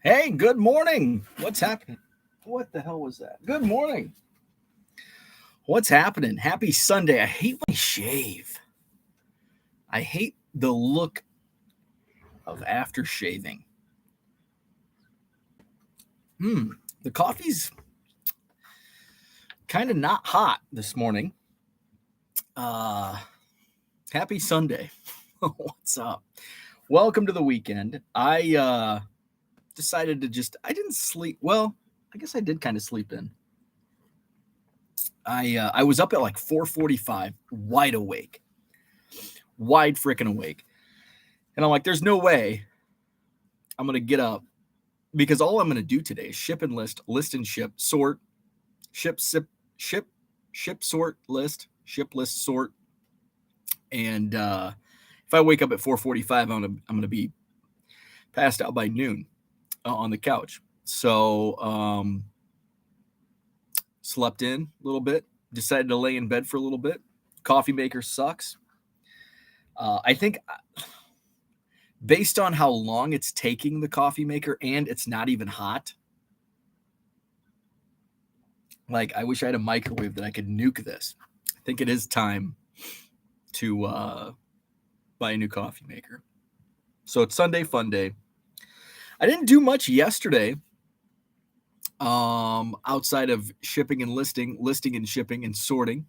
Hey, good morning. What's happening? What the hell was that? Good morning. What's happening? Happy Sunday. I hate when I shave. I hate the look of after shaving. The coffee's kind of not hot this morning. Happy Sunday. What's up? Welcome to the weekend. I decided to I didn't sleep. Well, I guess I did kind of sleep in. I was up at like 4:45, wide awake, wide freaking awake, and I'm like, "There's no way I'm gonna get up because all I'm gonna do today is ship and list and ship, sort, ship, sort, list, ship, list, sort." And if I wake up at 4:45, I'm gonna be passed out by noon on the couch. So slept in a little bit, decided to lay in bed for a little bit. Coffee maker sucks. I think based on how long it's taking the coffee maker and it's not even hot, like I wish I had a microwave that I could nuke this. I think it is time to buy a new coffee maker. So it's Sunday Funday. I didn't do much yesterday outside of shipping and listing and shipping and sorting.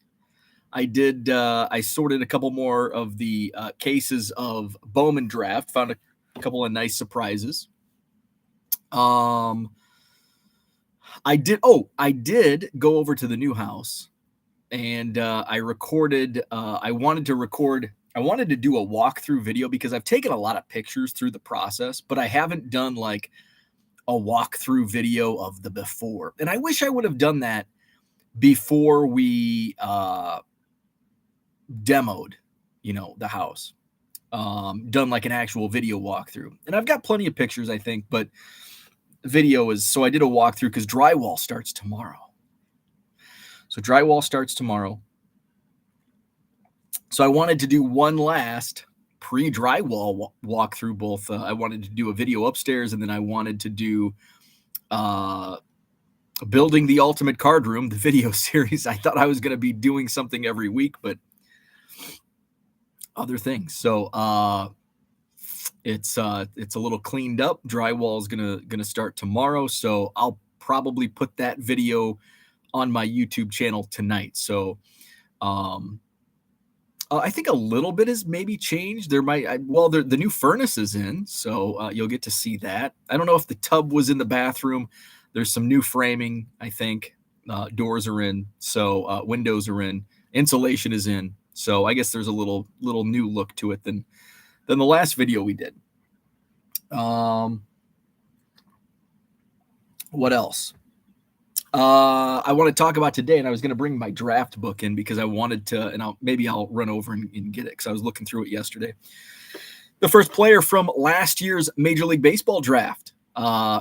I sorted a couple more of the cases of Bowman Draft, found a couple of nice surprises. I did go over to the new house and I recorded. I wanted to do a walkthrough video because I've taken a lot of pictures through the process, but I haven't done like a walkthrough video of the before. And I wish I would have done that before we demoed, the house. Done like an actual video walkthrough. And I've got plenty of pictures, I think, but video is, so I did a walkthrough because drywall starts tomorrow. So drywall starts tomorrow. So I wanted to do one last pre-drywall walkthrough. Both I wanted to do a video upstairs, and then I wanted to do building the ultimate card room, the video series. I thought I was going to be doing something every week, but other things. So it's a little cleaned up. Drywall is gonna start tomorrow, so I'll probably put that video on my YouTube channel tonight. So I think a little bit has maybe changed. The new furnace is in, so you'll get to see that. I don't know if the tub was in the bathroom. There's some new framing, I think. Doors are in, so windows are in. Insulation is in. So I guess there's a little new look to it than the last video we did. What else? I want to talk about today, and I was going to bring my draft book in because I wanted to, and I'll run over and get it because I was looking through it yesterday. The first player from last year's Major League Baseball draft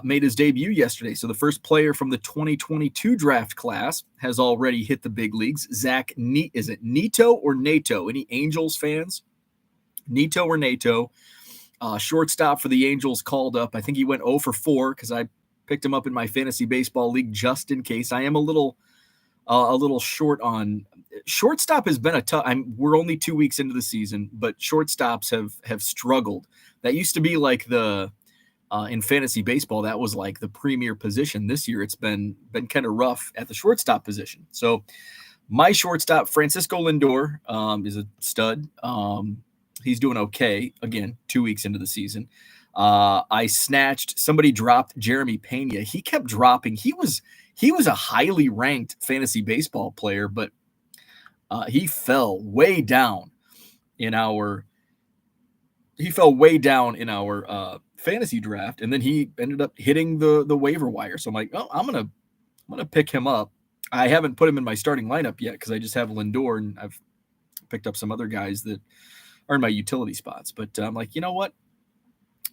made his debut yesterday. So the first player from the 2022 draft class has already hit the big leagues. Is it Neto or Neto? Any Angels fans? Neto or Neto? Shortstop for the Angels called up. I think he went 0 for 4 because I picked him up in my fantasy baseball league just in case. I am a little short on shortstop. Has been a tough. We're only 2 weeks into the season, but shortstops have struggled. That used to be like the in fantasy baseball, that was like the premier position. This year, it's been kind of rough at the shortstop position. So my shortstop, Francisco Lindor, is a stud. He's doing okay. Again, 2 weeks into the season. Somebody dropped Jeremy Pena. He kept dropping. He was a highly ranked fantasy baseball player, but he fell way down in our fantasy draft, and then he ended up hitting the waiver wire. So I'm like, oh, I'm gonna pick him up. I haven't put him in my starting lineup yet because I just have Lindor, and I've picked up some other guys that are in my utility spots. But I'm like, you know what?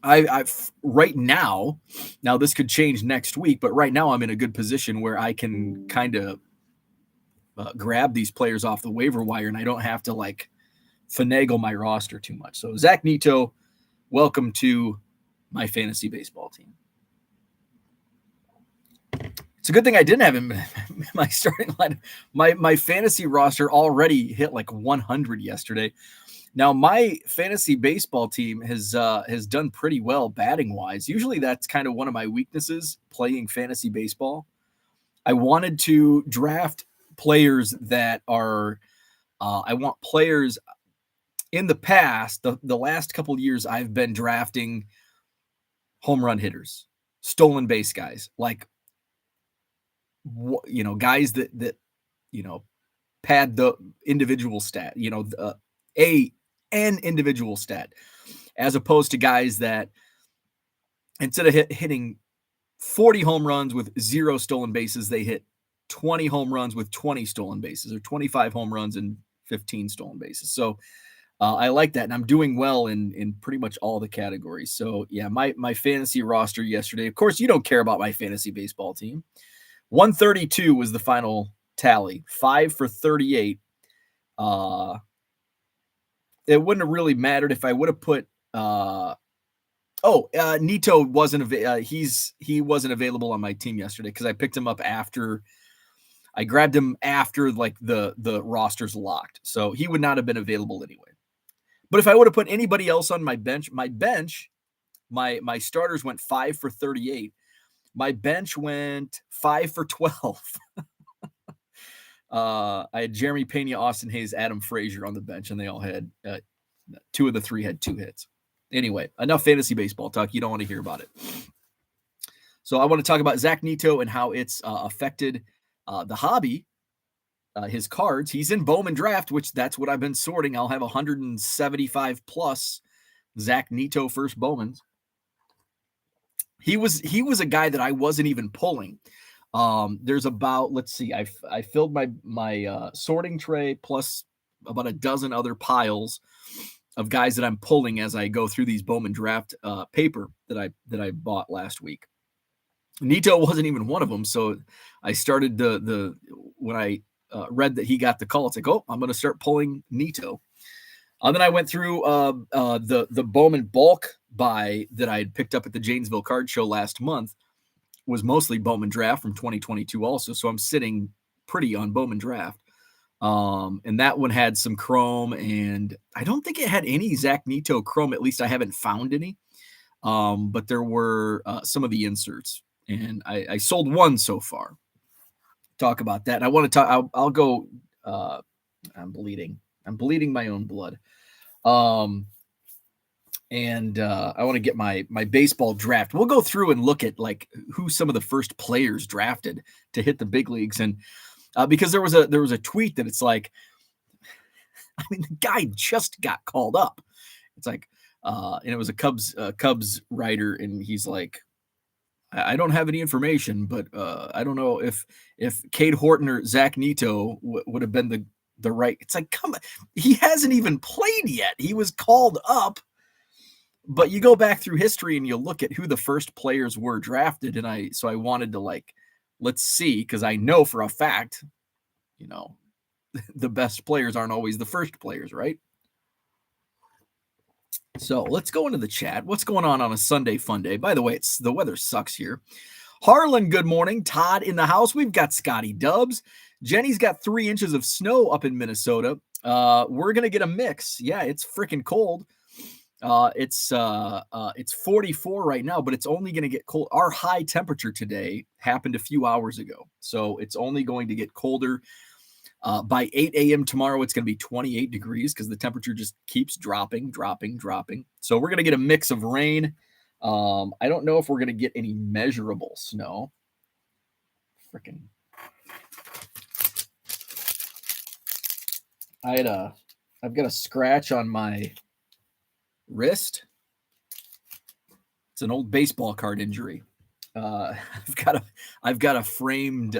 I've right now this could change next week, but right now I'm in a good position where I can kind of grab these players off the waiver wire, and I don't have to like finagle my roster too much. So Zach Neto, welcome to my fantasy baseball team. It's a good thing I didn't have him in my starting line. My fantasy roster already hit like 100 yesterday. Now my fantasy baseball team has done pretty well batting wise. Usually that's kind of one of my weaknesses, playing fantasy baseball. I wanted to draft players that are I want players in the past, the last couple of years I've been drafting home run hitters, stolen base guys, like guys that pad the individual stat, an individual stat, as opposed to guys that instead of hitting 40 home runs with 0 stolen bases, they hit 20 home runs with 20 stolen bases, or 25 home runs and 15 stolen bases. So I like that, and I'm doing well in pretty much all the categories. So yeah, my fantasy roster yesterday. Of course, you don't care about my fantasy baseball team. 132 was the final tally. 5 for 38. It wouldn't have really mattered if I would have put. Neto wasn't. He wasn't available on my team yesterday because I picked him up after. I grabbed him after like the roster's locked, so he would not have been available anyway. But if I would have put anybody else on my bench, my starters went 5 for 38. My bench went 5 for 12. I had Jeremy Pena, Austin Hayes, Adam Frazier on the bench, and they all had 2 of the 3 had 2 hits. Anyway, enough fantasy baseball talk. You don't want to hear about it. So I want to talk about Zach Neto and how it's affected the hobby. His cards. He's in Bowman Draft, which that's what I've been sorting. I'll have 175 plus Zach Neto first Bowmans. He was a guy that I wasn't even pulling. There's about, let's see, I filled my sorting tray plus about a dozen other piles of guys that I'm pulling as I go through these Bowman Draft paper that I bought last week. Neto wasn't even one of them, so I started when I read that he got the call, it's like, oh, I'm going to start pulling Neto. Then I went through the Bowman bulk buy that I had picked up at the Janesville Card Show last month. Was mostly Bowman Draft from 2022 also, so I'm sitting pretty on Bowman Draft. And that one had some chrome, and I don't think it had any Zach Neto chrome. At least I haven't found any. But there were some of the inserts, and I sold one so far. Talk about that. And I want to talk. I'll go. I'm bleeding my own blood. And I want to get my baseball draft. We'll go through and look at like who some of the first players drafted to hit the big leagues, and because there was a tweet that it's like, I mean, the guy just got called up. It's like, and it was a Cubs writer, and he's like, I don't have any information, but I don't know if Cade Horton or Zach Neto would have been the right. It's like, come on, he hasn't even played yet. He was called up. But you go back through history and you look at who the first players were drafted, and I wanted to like, let's see, because I know for a fact, the best players aren't always the first players, right? So let's go into the chat. What's going on a Sunday fun day? By the way, the weather sucks here. Harlan, good morning. Todd in the house. We've got Scotty Dubs. Jenny's got 3 inches of snow up in Minnesota. We're gonna get a mix. Yeah, it's freaking cold. It's 44 right now, but it's only going to get cold. Our high temperature today happened a few hours ago, so it's only going to get colder. By 8 a.m. tomorrow, it's going to be 28 degrees because the temperature just keeps dropping. So we're going to get a mix of rain. I don't know if we're going to get any measurable snow. I've got a scratch on my wrist. It's an old baseball card injury. I've got a framed.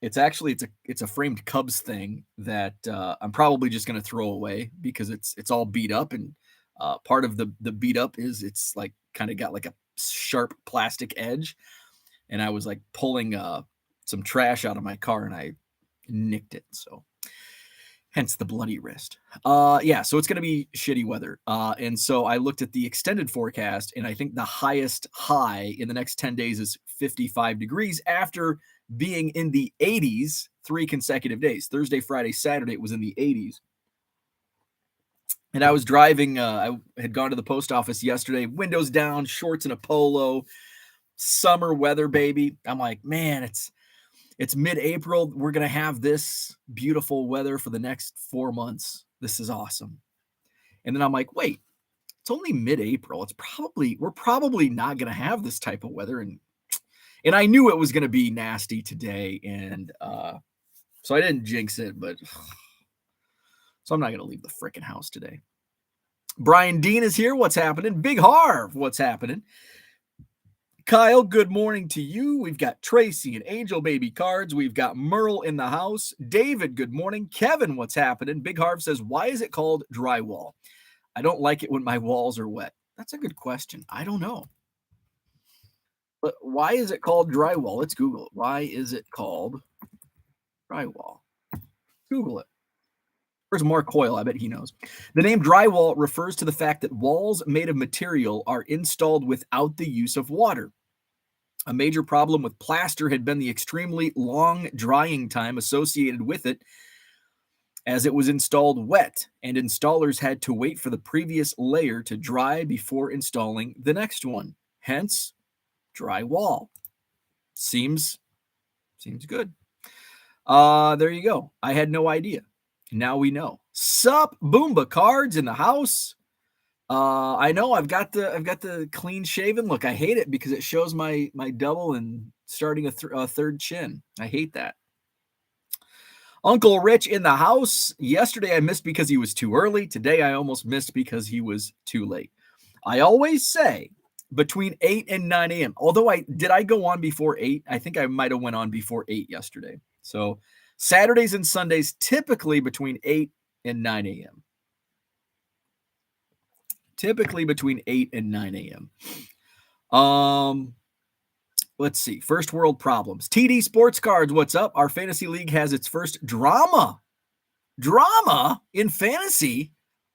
It's a framed Cubs thing that I'm probably just going to throw away because it's all beat up, and part of the beat up is it's like kind of got like a sharp plastic edge, and I was like pulling some trash out of my car and I nicked it. So hence the bloody wrist. Yeah, so it's going to be shitty weather. And so I looked at the extended forecast, and I think the highest high in the next 10 days is 55 degrees after being in the 80s 3 consecutive days. Thursday, Friday, Saturday, it was in the 80s. And I was driving, I had gone to the post office yesterday, windows down, shorts and a polo, summer weather, baby. I'm like, man, it's mid-April. We're going to have this beautiful weather for the next 4 months. This is awesome. And then I'm like, wait, it's only mid-April. We're probably not going to have this type of weather. And I knew it was going to be nasty today. And so I didn't jinx it, but so I'm not going to leave the freaking house today. Brian Dean is here. What's happening? Big Harv, what's happening? Kyle, good morning to you. We've got Tracy and Angel Baby Cards. We've got Merle in the house. David, good morning. Kevin, what's happening? Big Harv says, why is it called drywall? I don't like it when my walls are wet. That's a good question. I don't know. But why is it called drywall? Let's Google it. Why is it called drywall? Google it. Where's Mark Hoyle? I bet he knows. The name drywall refers to the fact that walls made of material are installed without the use of water. A major problem with plaster had been the extremely long drying time associated with it, as it was installed wet, and installers had to wait for the previous layer to dry before installing the next one. Hence, drywall. Seems good. There you go. I had no idea. Now we know. Sup, Boomba Cards in the house. I know I've got the clean shaven look. I hate it because it shows my double and starting a third chin. I hate that. Uncle Rich in the house. Yesterday I missed because he was too early. Today I almost missed because he was too late. I always say between 8 and 9 a.m. Although I go on before 8? I think I might have went on before 8 yesterday. So Saturdays and Sundays typically between 8 and 9 a.m. Typically between 8 and 9 a.m. Let's see. First world problems. TD Sports Cards, what's up? Our fantasy league has its first drama in fantasy.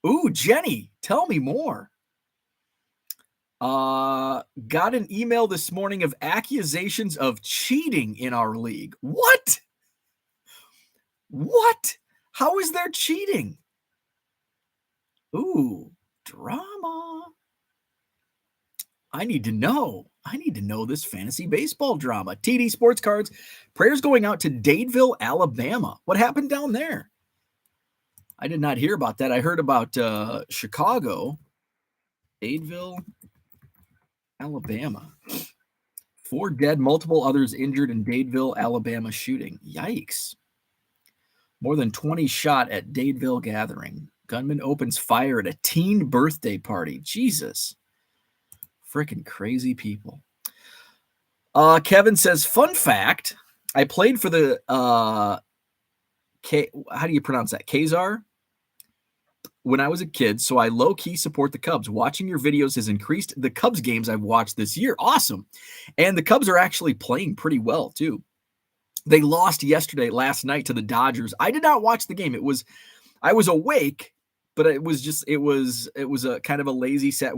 Ooh, Jenny, tell me more. Got an email this morning of accusations of cheating in our league. What? How is there cheating? Ooh, drama. I need to know this fantasy baseball drama. TD Sports Cards, prayers going out to Dadeville, Alabama. What happened down there? I did not hear about that. I heard about Chicago. Dadeville, Alabama. 4 dead, multiple others injured in Dadeville, Alabama shooting. Yikes. More than 20 shot at Dadeville gathering. Gunman opens fire at a teen birthday party. Jesus. Freaking crazy people. Kevin says, fun fact, I played for the how do you pronounce that? Kazar? When I was a kid, so I low-key support the Cubs. Watching your videos has increased the Cubs games I've watched this year. Awesome. And the Cubs are actually playing pretty well, too. They lost last night to the Dodgers. I did not watch the game. I was awake, but it was a kind of a lazy set.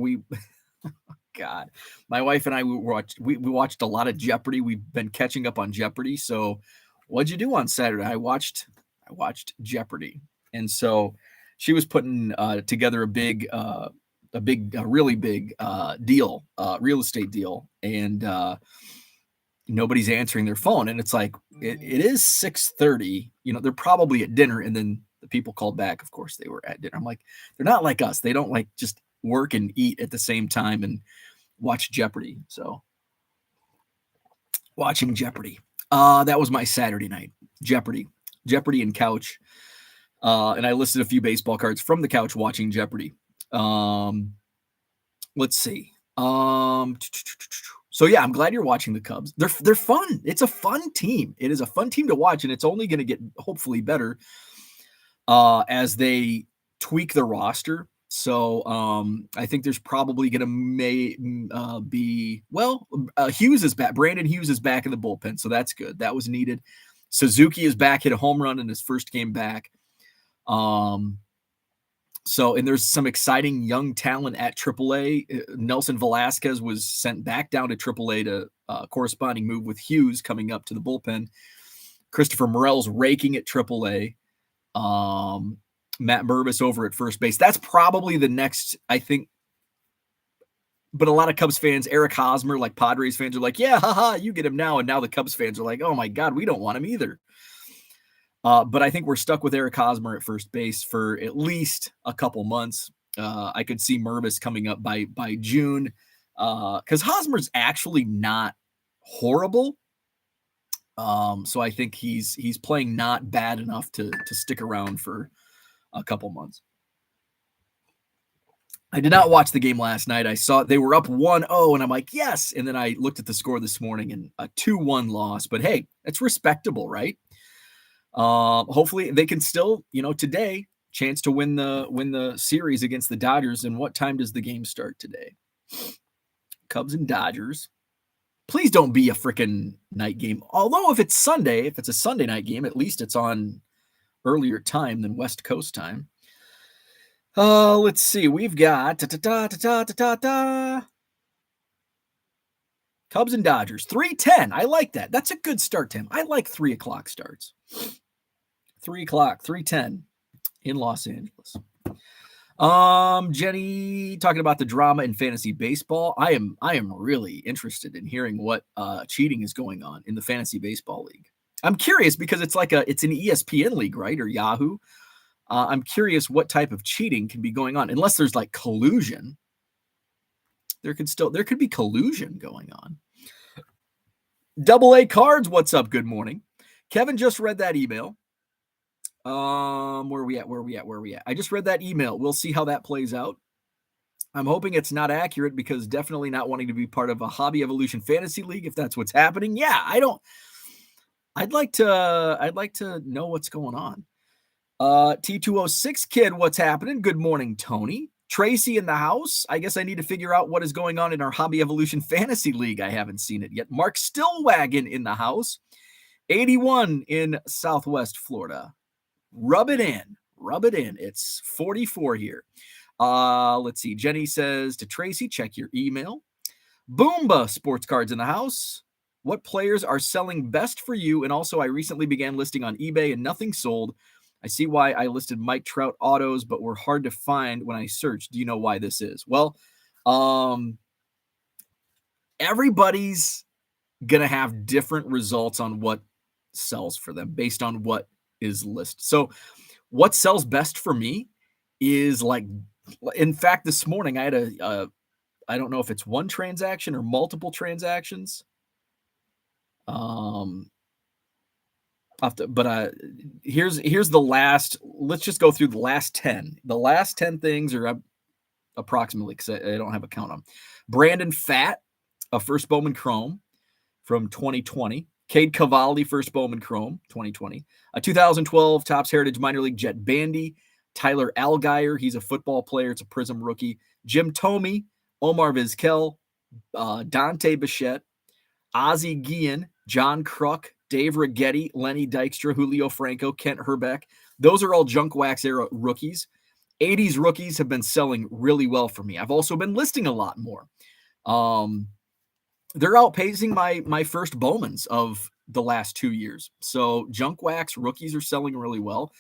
God, my wife and I we watched a lot of Jeopardy. We've been catching up on Jeopardy. So what'd you do on Saturday? I watched Jeopardy. And so she was putting together a really big deal, real estate deal. And nobody's answering their phone. And it's like, it is 6:30, they're probably at dinner. And then the people called back. Of course they were at dinner. I'm like, they're not like us. They don't like just work and eat at the same time and watch Jeopardy. So watching Jeopardy. That was my Saturday night. Jeopardy and couch. And I listed a few baseball cards from the couch watching Jeopardy. Let's see. So yeah, I'm glad you're watching the Cubs. They're fun. It's a fun team. It is a fun team to watch, and it's only going to get hopefully better as they tweak the roster. So I think there's probably going to be Hughes is back. Brandon Hughes is back in the bullpen, so that's good. That was needed. Suzuki is back, hit a home run in his first game back. So, and there's some exciting young talent at AAA. Nelson Velasquez was sent back down to AAA to corresponding move with Hughes coming up to the bullpen. Christopher Morel's raking at AAA. Matt Mervis over at first base. That's probably the next, I think. But a lot of Cubs fans, Eric Hosmer, like Padres fans, are like, yeah, haha, you get him now. And now the Cubs fans are like, oh my God, we don't want him either. But I think we're stuck with Eric Hosmer at first base for at least a couple months. I could see Mervis coming up by June because Hosmer's actually not horrible. So I think he's playing not bad enough to stick around for a couple months. I did not watch the game last night. I saw they were up 1-0, and I'm like, yes. And then I looked at the score this morning and a 2-1 loss. But hey, that's respectable, right? Hopefully they can still, today, chance to win the series against the Dodgers. And what time does the game start today? Cubs and Dodgers. Please don't be a freaking night game. Although if it's a Sunday night game, at least it's on earlier time than West Coast time. Let's see. We've got Cubs and Dodgers, 3:10. I like that. That's a good start time. I like 3 o'clock starts. 3 o'clock, 3:10 in Los Angeles. Jenny talking about the drama in fantasy baseball. I am really interested in hearing what cheating is going on in the fantasy baseball league. I'm curious because it's an ESPN league, right? Or Yahoo. I'm curious what type of cheating can be going on, unless there's like collusion. There could be collusion going on. AA Cards, what's up? Good morning. Kevin just read that email. Where are we at? I just read that email. We'll see how that plays out. I'm hoping it's not accurate because definitely not wanting to be part of a Hobby Evolution Fantasy League if that's what's happening. Yeah, I'd like to know what's going on. T206 Kid, what's happening? Good morning, Tony. Tracy in the house. I guess I need to figure out what is going on in our Hobby Evolution Fantasy League. I haven't seen it yet. Mark Stillwagon in the house. 81 in Southwest Florida. Rub it in. It's 44 here. Let's see. Jenny says to Tracy, check your email. Boomba Sports Cards in the house. What players are selling best for you? And also, I recently began listing on eBay and nothing sold. I see why I listed Mike Trout autos, but were hard to find when I searched. Do you know why this is? Well, everybody's going to have different results on what sells for them based on what is listed. So what sells best for me is in fact, this morning I had I don't know if it's one transaction or multiple transactions. Here's the last. Let's just go through the last 10. The last 10 things are approximately, because I don't have a count on. Brandon Pfaadt, a first Bowman Chrome from 2020. Cade Cavalli, first Bowman Chrome, 2020. A 2012 Topps Heritage Minor League Jet Bandy. Tyler Allgeier, he's a football player. It's a Prism rookie. Jim Thome, Omar Vizquel, Dante Bichette, Ozzie Guillen, John Kruk, Dave Righetti, Lenny Dykstra, Julio Franco, Kent Herbeck. Those are all junk wax era rookies. 80s rookies have been selling really well for me. I've also been listing a lot more. They're outpacing my first Bowmans of the last 2 years. So junk wax rookies are selling really well.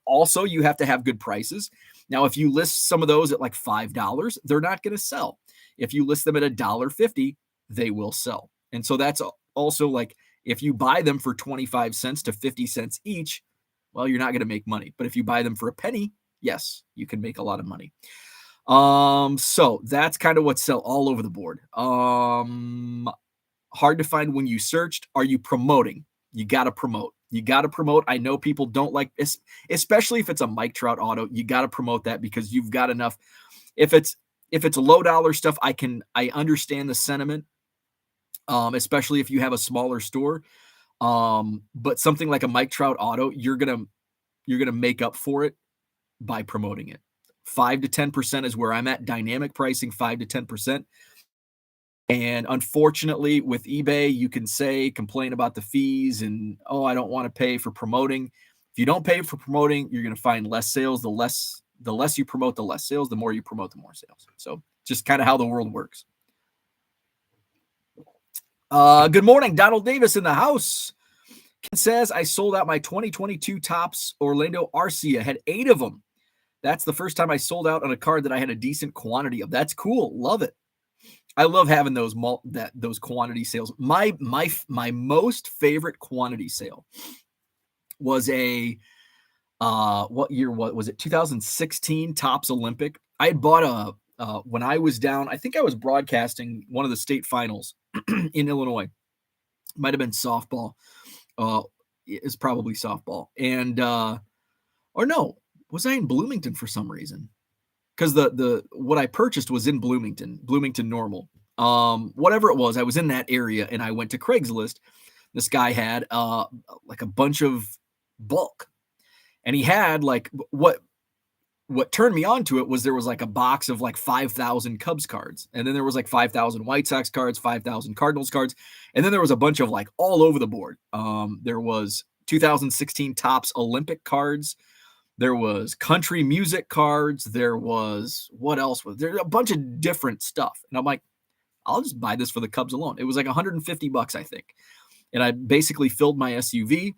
Also, you have to have good prices. Now, if you list some of those at like $5, they're not going to sell. If you list them at $1.50, they will sell. And so that's also like, if you buy them for 25 cents to 50 cents each, well, you're not going to make money. But if you buy them for a penny, yes, you can make a lot of money. So that's kind of what's sell all over the board. Hard to find when you searched. Are you promoting? You got to promote. I know people don't like this, especially if it's a Mike Trout auto. You got to promote that because you've got enough. If it's low dollar stuff, I understand the sentiment. Especially if you have a smaller store. But something like a Mike Trout auto, you're gonna make up for it by promoting it. 5 to 10% is where I'm at. Dynamic pricing, 5 to 10%. And unfortunately, with eBay, you can complain about the fees and, I don't want to pay for promoting. If you don't pay for promoting, you're going to find less sales. The less you promote, the less sales. The more you promote, the more sales. So just kind of how the world works. Good morning, Donald Davis in the house. Ken says, I sold out my 2022 Topps Orlando Arcia. Had 8 of them. That's the first time I sold out on a card that I had a decent quantity of. That's cool. Love it. I love having those quantity sales. My most favorite quantity sale was a what year was it? 2016 Topps Olympic. I had bought when I was down. I think I was broadcasting one of the state finals in Illinois. Might have been softball. It's probably softball. And or no, was I in Bloomington for some reason? Because the what I purchased was in Bloomington normal. Whatever it was, I was in that area and I went to Craigslist. This guy had like a bunch of bulk. And he had like what turned me on to it was there was like a box of like 5,000 Cubs cards. And then there was like 5,000 White Sox cards, 5,000 Cardinals cards. And then there was a bunch of like all over the board. There was 2016 Topps Olympic cards. There was country music cards. There was, what else was there? A bunch of different stuff. And I'm like, I'll just buy this for the Cubs alone. It was like $150, I think. And I basically filled my SUV.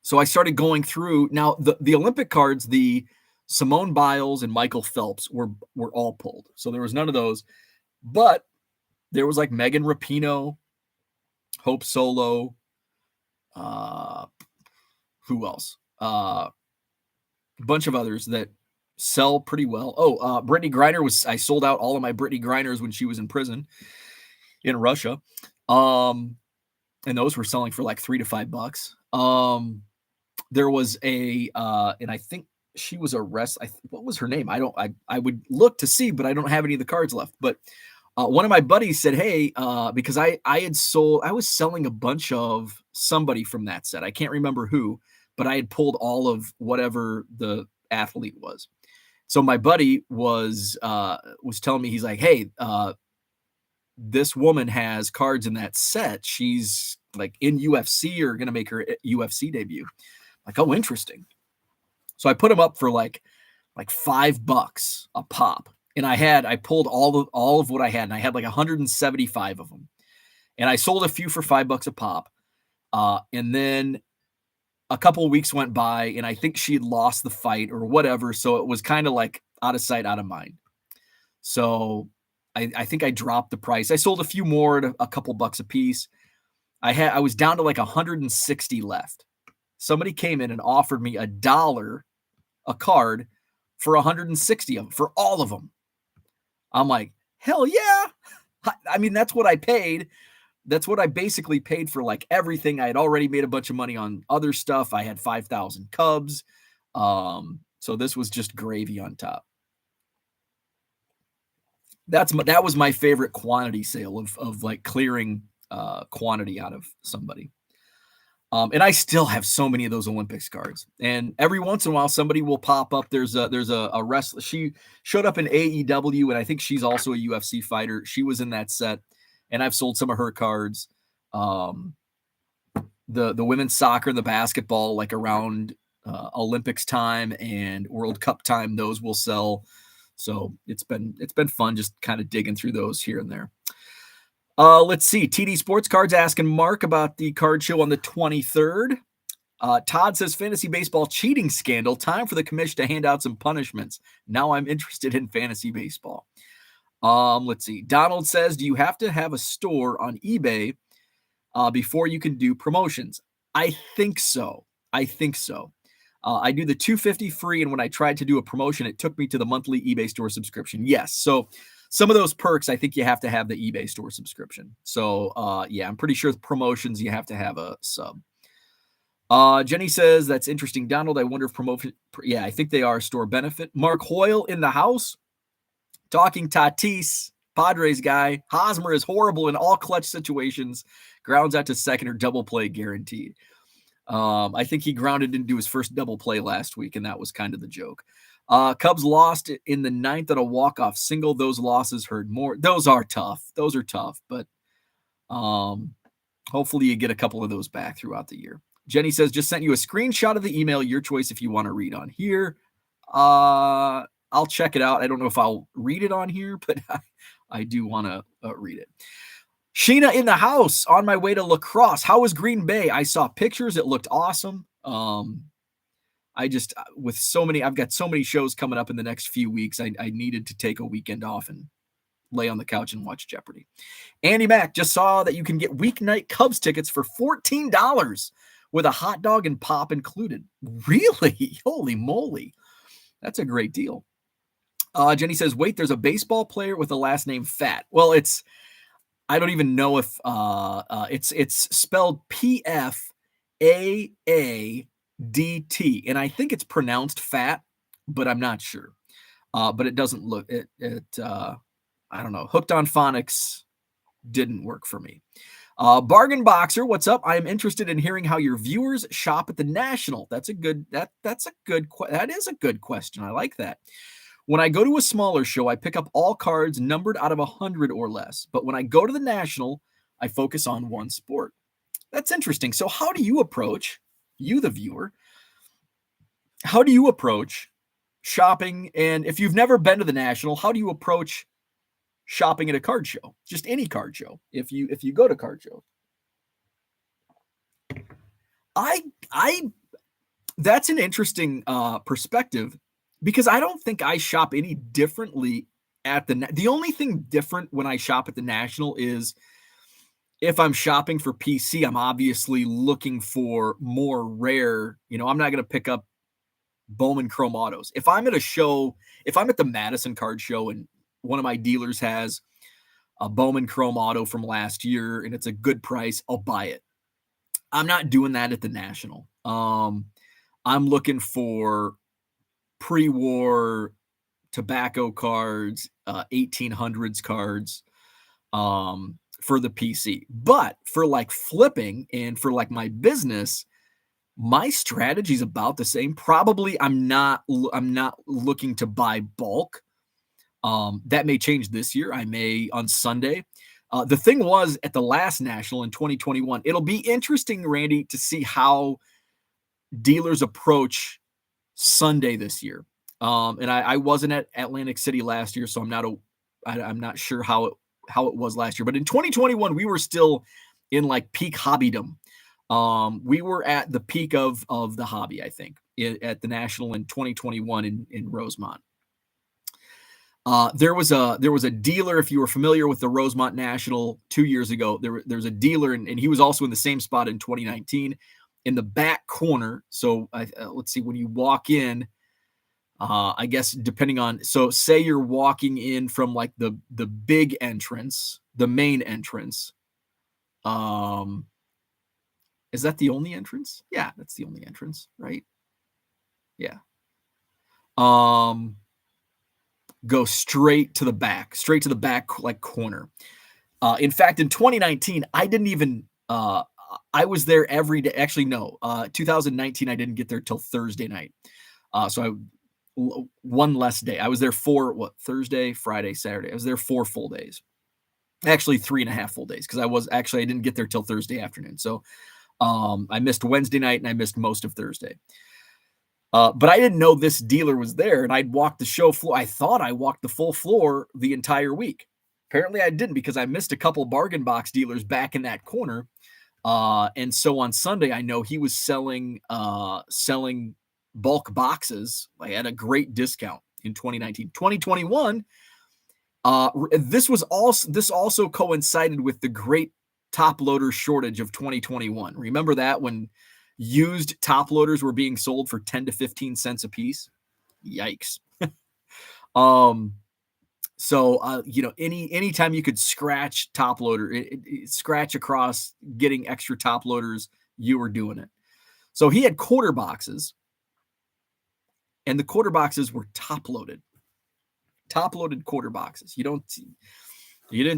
So I started going through. Now, the Olympic cards, the Simone Biles and Michael Phelps were all pulled. So there was none of those. But there was like Megan Rapinoe, Hope Solo. Who else? A bunch of others that sell pretty well. Brittany Griner I sold out all of my Brittany Griners when she was in prison in Russia. And those were selling for like $3 to $5. There was and I think she was arrested. What was her name? I would look to see, but I don't have any of the cards left. But one of my buddies said, hey, because I was selling a bunch of somebody from that set. I can't remember who, but I had pulled all of whatever the athlete was. So my buddy was telling me, he's like, hey, this woman has cards in that set. She's like in UFC or going to make her UFC debut. Like, oh, interesting. So I put them up for like $5 a pop. And I pulled all of what I had, and I had like 175 of them. And I sold a few for $5 a pop. And then a couple of weeks went by, and I think she had lost the fight or whatever. So it was kind of like out of sight, out of mind. So I think I dropped the price. I sold a few more at a couple bucks a piece. I was down to like 160 left. Somebody came in and offered me $1 a card for 160 of them, for all of them. I'm like, hell yeah. I mean, that's what I paid. That's what I basically paid for like everything. I had already made a bunch of money on other stuff. I had 5,000 Cubs. So this was just gravy on top. That was my favorite quantity sale of like clearing quantity out of somebody. And I still have so many of those Olympics cards. And every once in a while, somebody will pop up. There's a wrestler. She showed up in AEW, and I think she's also a UFC fighter. She was in that set, and I've sold some of her cards. The women's soccer and the basketball, like around Olympics time and World Cup time, those will sell. So it's been fun just kind of digging through those here and there. Let's see. TD Sports Cards asking Mark about the card show on the 23rd. Todd says, fantasy baseball cheating scandal. Time for the commission to hand out some punishments. Now I'm interested in fantasy baseball. Let's see. Donald says, do you have to have a store on eBay before you can do promotions? I think so. I do the $250 free, and when I tried to do a promotion, it took me to the monthly eBay store subscription. Yes. So some of those perks, I think you have to have the eBay store subscription. So, yeah, I'm pretty sure promotions, you have to have a sub. Jenny says, that's interesting, Donald. I wonder if promotion, yeah, I think they are a store benefit. Mark Hoyle in the house, talking Tatis, Padres guy. Hosmer is horrible in all clutch situations. Grounds out to second or double play guaranteed. I think he grounded into his first double play last week, and that was kind of the joke. Cubs lost in the 9th on a walk-off single. Those losses hurt more. Those are tough, but hopefully you get a couple of those back throughout the year. Jenny says, just sent you a screenshot of the email. Your choice if you want to read on here. I'll check it out. I don't know if I'll read it on here, but I do want to read it. Sheena in the house on my way to lacrosse. How was Green Bay? I saw pictures. It looked awesome. I've got so many shows coming up in the next few weeks. I needed to take a weekend off and lay on the couch and watch Jeopardy. Andy Mack just saw that you can get weeknight Cubs tickets for $14 with a hot dog and pop included. Really? Holy moly. That's a great deal. Jenny says, wait, there's a baseball player with the last name Fat. Well, I don't even know if it's spelled P-F-A-A-D-T. And I think it's pronounced Fat, but I'm not sure. But it doesn't look I don't know. Hooked on Phonics didn't work for me. Bargain Boxer, what's up? I am interested in hearing how your viewers shop at the National. That is a good question. I like that. When I go to a smaller show, I pick up all cards numbered out of 100 or less. But when I go to the National, I focus on one sport. That's interesting. So how do you approach, you the viewer, how do you approach shopping? And if you've never been to the National, how do you approach shopping at a card show? Just any card show. If you go to card shows. That's an interesting perspective, because I don't think I shop any differently at the only thing different when I shop at the National is if I'm shopping for PC, I'm obviously looking for more rare, I'm not going to pick up Bowman Chrome Autos. If I'm at a show, if I'm at the Madison card show and one of my dealers has a Bowman Chrome Auto from last year and it's a good price, I'll buy it. I'm not doing that at the National. I'm looking for pre-war tobacco cards, 1800s cards for the PC. But for like flipping and for like my business, my strategy is about the same. Probably I'm not looking to buy bulk. That may change this year. I may on Sunday. The thing was at the last National in 2021, it'll be interesting, Randy, to see how dealers approach Sunday this year. And I wasn't at Atlantic City last year, so I'm not sure how it was last year. But in 2021, we were still in like peak hobbydom. We were at the peak of the hobby, I think, at the National in 2021 in Rosemont. There was a dealer, if you were familiar with the Rosemont National 2 years ago, there's a dealer, and he was also in the same spot in 2019 in the back corner. So let's see, when you walk in, I guess depending on, so say you're walking in from like the big entrance, the main entrance. Is that the only entrance? Yeah, that's the only entrance, right? Yeah. Go straight to the back like corner. In fact, in 2019, I didn't even I was there every day. Actually, no. 2019, I didn't get there till Thursday night. So one less day. I was there for Thursday, Friday, Saturday. I was there 4 full days. Actually, 3.5 full days, because I didn't get there till Thursday afternoon. So I missed Wednesday night and I missed most of Thursday. But I didn't know this dealer was there, and I'd walked the show floor. I thought I walked the full floor the entire week. Apparently I didn't, because I missed a couple bargain box dealers back in that corner. And so on Sunday, I know he was selling bulk boxes like at a great discount in 2019. 2021, this also coincided with the great top loader shortage of 2021. Remember that, when used top loaders were being sold for 10 to 15 cents a piece? Yikes. So anytime you could scratch top loader, scratch across getting extra top loaders, you were doing it. So he had quarter boxes, and the quarter boxes were top loaded quarter boxes. You didn't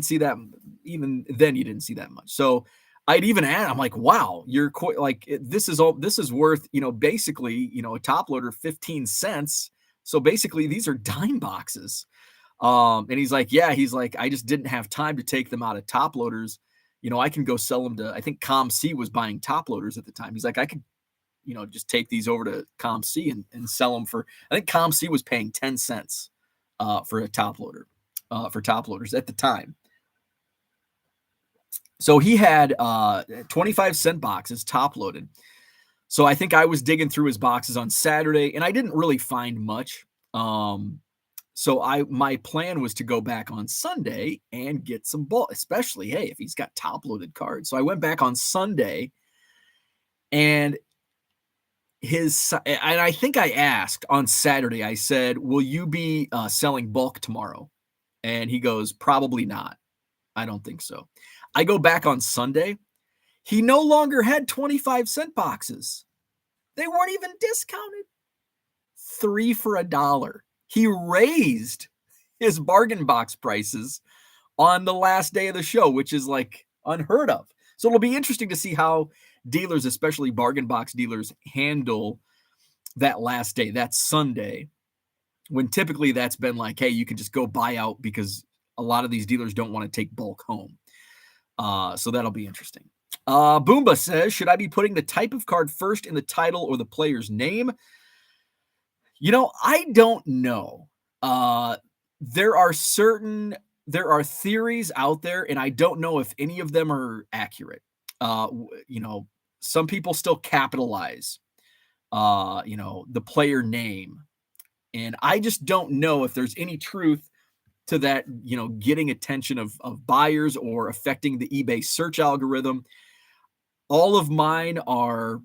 see that. Even then, you didn't see that much. So I'd even add, I'm like, wow, this is worth, basically, a top loader 15 cents. So basically these are dime boxes. And he's like, I just didn't have time to take them out of top loaders. I can go sell them to, I think ComC was buying top loaders at the time. He's like, I could, just take these over to ComC and sell them for, I think ComC was paying 10 cents for a top loader, for top loaders at the time. So he had 25-cent boxes top loaded. So I think I was digging through his boxes on Saturday, and I didn't really find much. So my plan was to go back on Sunday and get some bulk, especially, hey, if he's got top-loaded cards. So I went back on Sunday, and I think I asked on Saturday, I said, will you be selling bulk tomorrow? And he goes, probably not. I don't think so. I go back on Sunday. He no longer had 25-cent boxes. They weren't even discounted. 3 for $1. He raised his bargain box prices on the last day of the show, which is like unheard of. So it'll be interesting to see how dealers, especially bargain box dealers, handle that last day, that Sunday, when typically that's been like, hey, you can just go buy out because a lot of these dealers don't want to take bulk home. So that'll be interesting. Boomba says, should I be putting the type of card first in the title or the player's name? I don't know. There are theories out there, and I don't know if any of them are accurate. Some people still capitalize, the player name. And I just don't know if there's any truth to that, getting attention of buyers or affecting the eBay search algorithm. All of mine are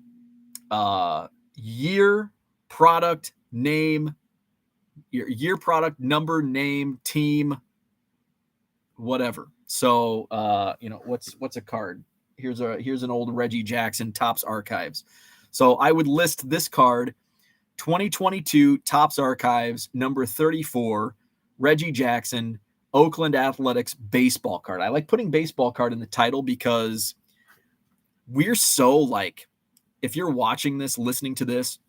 year, product, name, year, product, number, name, team, whatever. So, what's a card? Here's an old Reggie Jackson Topps Archives. So I would list this card, 2022 Topps Archives, number 34, Reggie Jackson, Oakland Athletics baseball card. I like putting baseball card in the title because we're so like, if you're watching this, listening to this,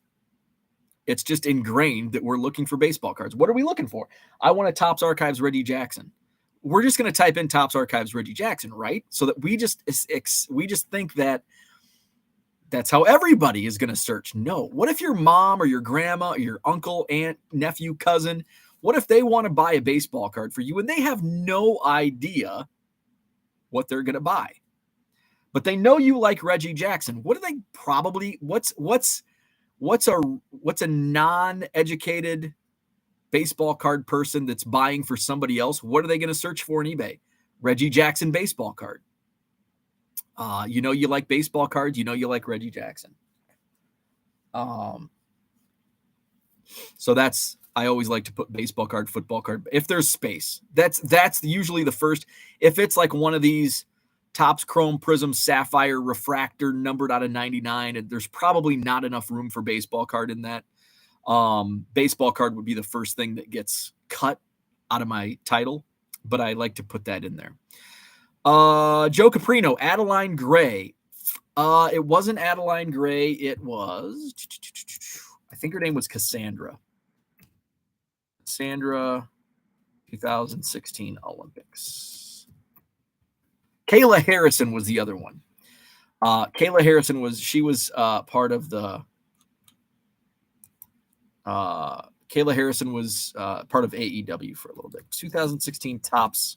it's just ingrained that we're looking for baseball cards. What are we looking for? I want a Topps Archives Reggie Jackson. We're just going to type in Topps Archives Reggie Jackson, right? So that we just think that that's how everybody is going to search. No. What if your mom or your grandma or your uncle, aunt, nephew, cousin, what if they want to buy a baseball card for you and they have no idea what they're going to buy? But they know you like Reggie Jackson. What do they probably, what's a non-educated baseball card person that's buying for somebody else? What are they going to search for in eBay? Reggie Jackson baseball card. You like baseball cards. You like Reggie Jackson. So I always like to put baseball card, football card. If there's space, that's usually the first. If it's like one of these Topps Chrome Prism Sapphire Refractor numbered out of 99, and there's probably not enough room for baseball card in that. Baseball card would be the first thing that gets cut out of my title, but I like to put that in there. Joe Caprino, Adeline Gray. It wasn't Adeline Gray. It was, I think her name was Cassandra. Cassandra, 2016 Olympics. Kayla Harrison was the other one. Kayla Harrison was part of the, Kayla Harrison was part of AEW for a little bit. 2016 Topps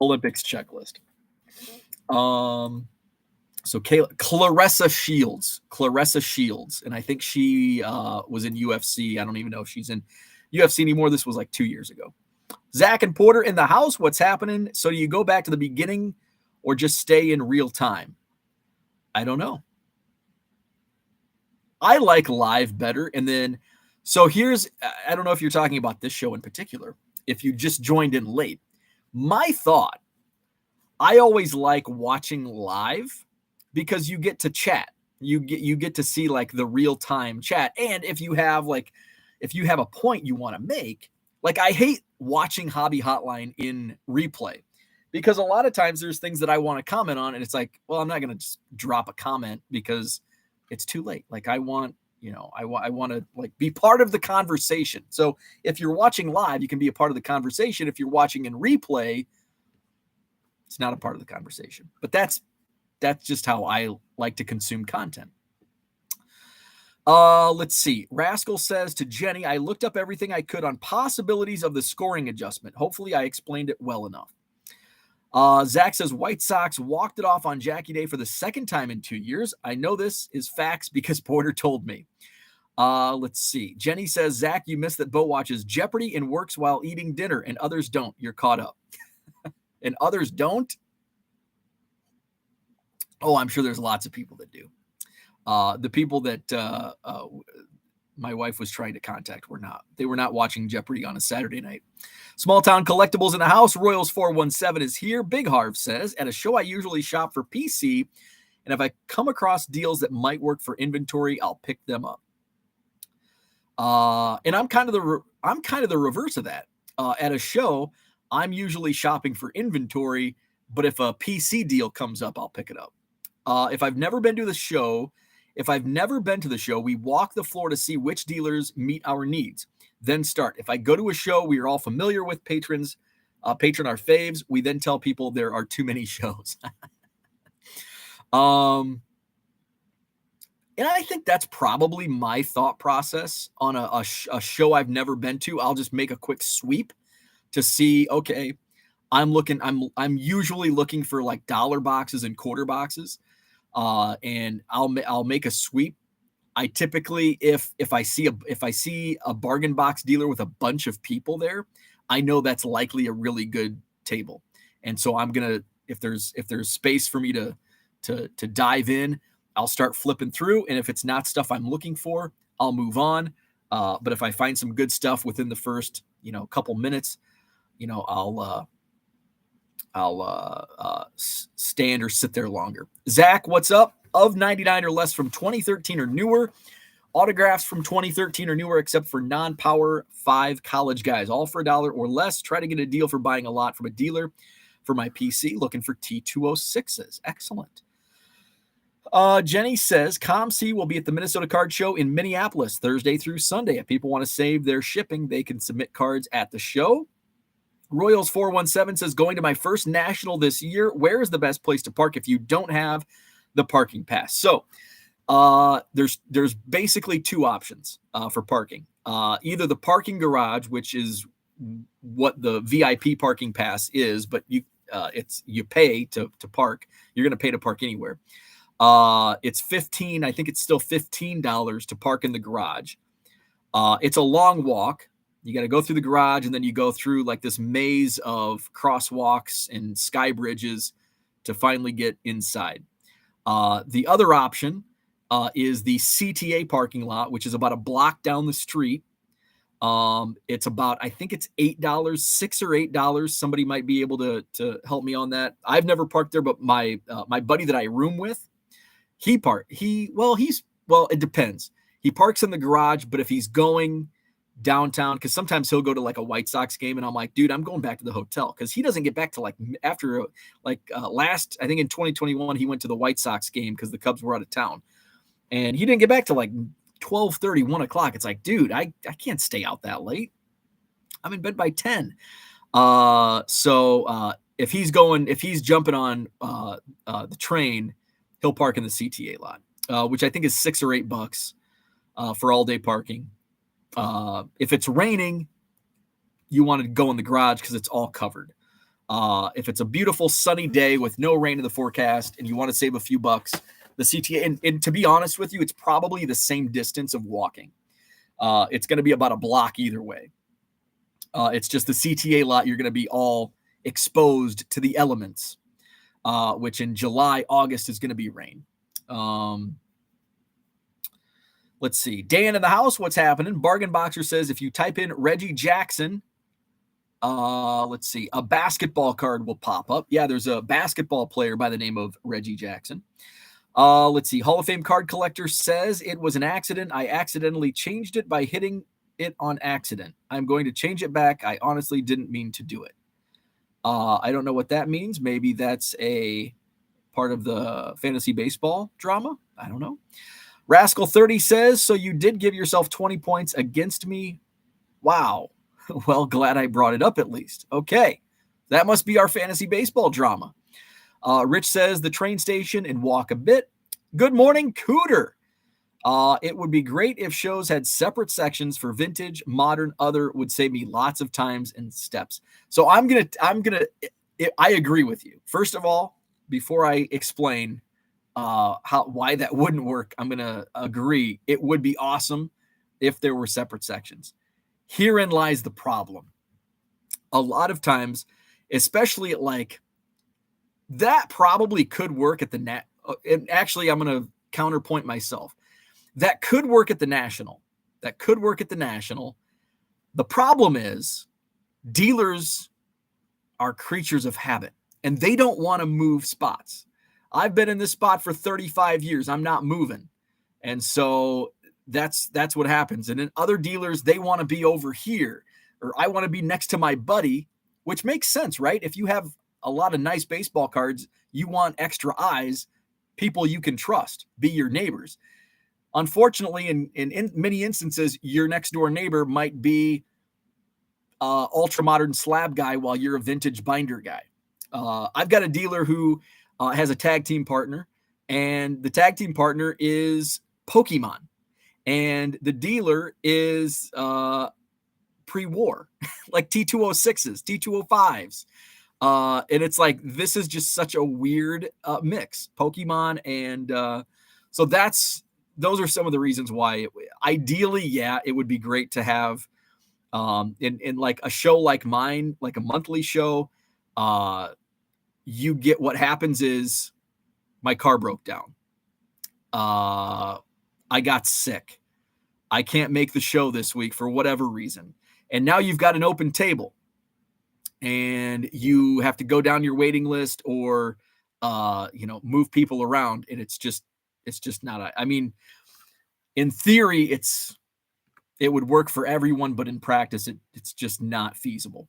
Olympics checklist. So Claressa Shields, and I think she was in UFC. I don't even know if she's in UFC anymore. This was like 2 years ago. Zach and Porter in the house. What's happening? So do you go back to the beginning or just stay in real time? I don't know. I like live better. And then, so I don't know if you're talking about this show in particular, if you just joined in late. My thought, I always like watching live because you get to chat. You get to see like the real-time chat. And if you have a point you want to make, like I hate watching Hobby Hotline in replay because a lot of times there's things that I want to comment on and it's like, well, I'm not going to just drop a comment because it's too late. Like I want to like be part of the conversation. So if you're watching live, you can be a part of the conversation. If you're watching in replay, It's not a part of the conversation. But that's just how I like to consume content. Let's see. Rascal says to Jenny, I looked up everything I could on possibilities of the scoring adjustment. Hopefully I explained it well enough. Zach says White Sox walked it off on Jackie Day for the second time in 2 years. I know this is facts because Porter told me. Let's see. Jenny says, Zach, you missed that Bo watches Jeopardy and works while eating dinner, and others don't. You're caught up. And others don't? Oh, I'm sure there's lots of people that do. The people that my wife was trying to contact were not. They were not watching Jeopardy on a Saturday night. Small Town Collectibles in the house. Royals 417 is here. Big Harv says, at a show I usually shop for PC, and if I come across deals that might work for inventory, I'll pick them up. And I'm kind of the reverse of that. At a show, I'm usually shopping for inventory, but if a PC deal comes up, I'll pick it up. If I've never been to the show, we walk the floor to see which dealers meet our needs, then start. If I go to a show we are all familiar with, patron our faves, we then tell people there are too many shows. And I think that's probably my thought process on a show I've never been to. I'll just make a quick sweep to see, okay, I'm usually looking for like dollar boxes and quarter boxes. And I'll make a sweep. I typically, if I see a bargain box dealer with a bunch of people there, I know that's likely a really good table. And so I'm going to, if there's space for me to dive in, I'll start flipping through. And if it's not stuff I'm looking for, I'll move on. But if I find some good stuff within the first, couple minutes, I'll stand or sit there longer. Zach, what's up? Of 99 or less from 2013 or newer. Autographs from 2013 or newer, except for non-Power 5 college guys. All for $1 or less. Try to get a deal for buying a lot from a dealer for my PC. Looking for T206s. Excellent. Jenny says, ComC will be at the Minnesota Card Show in Minneapolis Thursday through Sunday. If people want to save their shipping, they can submit cards at the show. Royals 417 says, going to my first national this year. Where is the best place to park if you don't have the parking pass? So there's basically two options for parking. Either the parking garage, which is what the VIP parking pass is, but you pay to park. You're going to pay to park anywhere. It's $15. I think it's still $15 to park in the garage. It's a long walk. You got to go through the garage, and then you go through like this maze of crosswalks and sky bridges to finally get inside. The other option is the CTA parking lot, which is about a block down the street. It's about, I think it's $8, $6 or $8. Somebody might be able to help me on that. I've never parked there, but my buddy that I room with, it depends. He parks in the garage, but if he's going downtown, because sometimes he'll go to like a White Sox game, and I'm like, dude, I'm going back to the hotel, because he doesn't get back to after last, I think in 2021, he went to the White Sox game because the Cubs were out of town, and he didn't get back to 12:30, 1 o'clock. It's like, dude, I can't stay out that late. I'm in bed by 10. So if he's jumping on the train, he'll park in the CTA lot, which I think is $6 or $8 for all day parking. If it's raining, you want to go in the garage because it's all covered. If it's a beautiful sunny day with no rain in the forecast and you want to save a few bucks, the CTA, and to be honest with you, it's probably the same distance of walking. It's going to be about a block either way. It's just the CTA lot, you're going to be all exposed to the elements, which in July, August is going to be rain. Let's see. Dan in the house, what's happening? Bargain Boxer says, if you type in Reggie Jackson, let's see, a basketball card will pop up. Yeah, there's a basketball player by the name of Reggie Jackson. Let's see. Hall of Fame card collector says it was an accident. I accidentally changed it by hitting it on accident. I'm going to change it back. I honestly didn't mean to do it. I don't know what that means. Maybe that's a part of the fantasy baseball drama. I don't know. Rascal 30 says, so you did give yourself 20 points against me. Wow. Well, glad I brought it up at least. Okay. That must be our fantasy baseball drama. Rich says the train station and walk a bit. Good morning, Cooter. It would be great if shows had separate sections for vintage, modern, other. Would save me lots of times and steps. So I agree with you. First of all, before I explain why that wouldn't work, I'm gonna agree it would be awesome if there were separate sections. Herein lies the problem. A lot of times, especially at like that, probably could work at the net. And actually, I'm gonna counterpoint myself. That could work at the National. The problem is dealers are creatures of habit, and they don't want to move spots. I've been in this spot for 35 years. I'm not moving. And so that's what happens. And then other dealers, they want to be over here, or I want to be next to my buddy, which makes sense, right? If you have a lot of nice baseball cards, you want extra eyes, people you can trust, be your neighbors. Unfortunately, in many instances, your next door neighbor might be ultra modern slab guy while you're a vintage binder guy. I've got a dealer who has a tag team partner, and the tag team partner is Pokemon, and the dealer is pre-war, like T206s, T205s. And it's like, this is just such a weird mix, Pokemon. And so those are some of the reasons why ideally, yeah, it would be great to have in like a show like mine, like a monthly show. You get, what happens is my car broke down. I got sick. I can't make the show this week for whatever reason. And now you've got an open table and you have to go down your waiting list or, move people around. And it's just not, I mean, in theory, it would work for everyone, but in practice, it's just not feasible.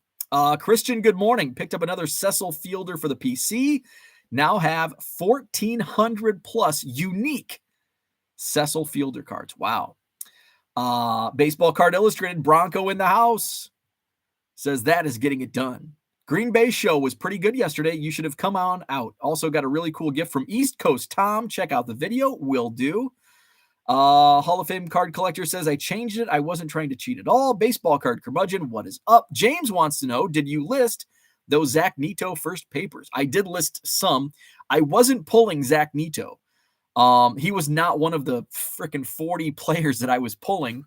Christian, good morning. Picked up another Cecil Fielder for the PC. Now have 1,400 plus unique Cecil Fielder cards. Wow. Baseball Card Illustrated, Bronco in the house, says that is getting it done. Green Bay show was pretty good yesterday. You should have come on out. Also got a really cool gift from East Coast Tom. Check out the video. Will do. Hall of Fame card collector says, I changed it. I wasn't trying to cheat at all. Baseball card curmudgeon, what is up? James wants to know, did you list those Zach Neto first papers? I did list some. I wasn't pulling Zach Neto. He was not one of the freaking 40 players that I was pulling.